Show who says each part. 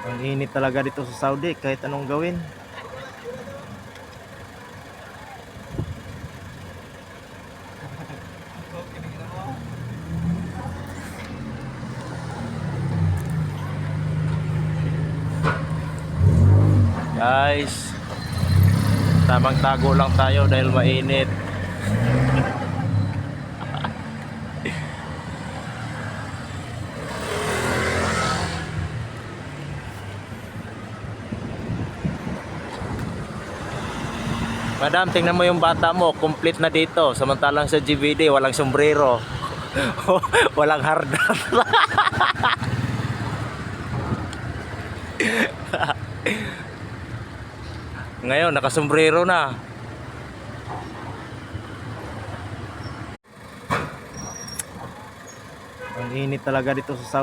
Speaker 1: Ang init talaga dito sa Saudi kahit anong gawin. Guys, tamang tago lang tayo dahil mainit. Madam, tingnan mo yung bata mo, complete na dito. Samantalang sa GVD, walang sombrero. Walang hardat. Ngayon, nakasombrero na. Ang init talaga dito sa Saudi.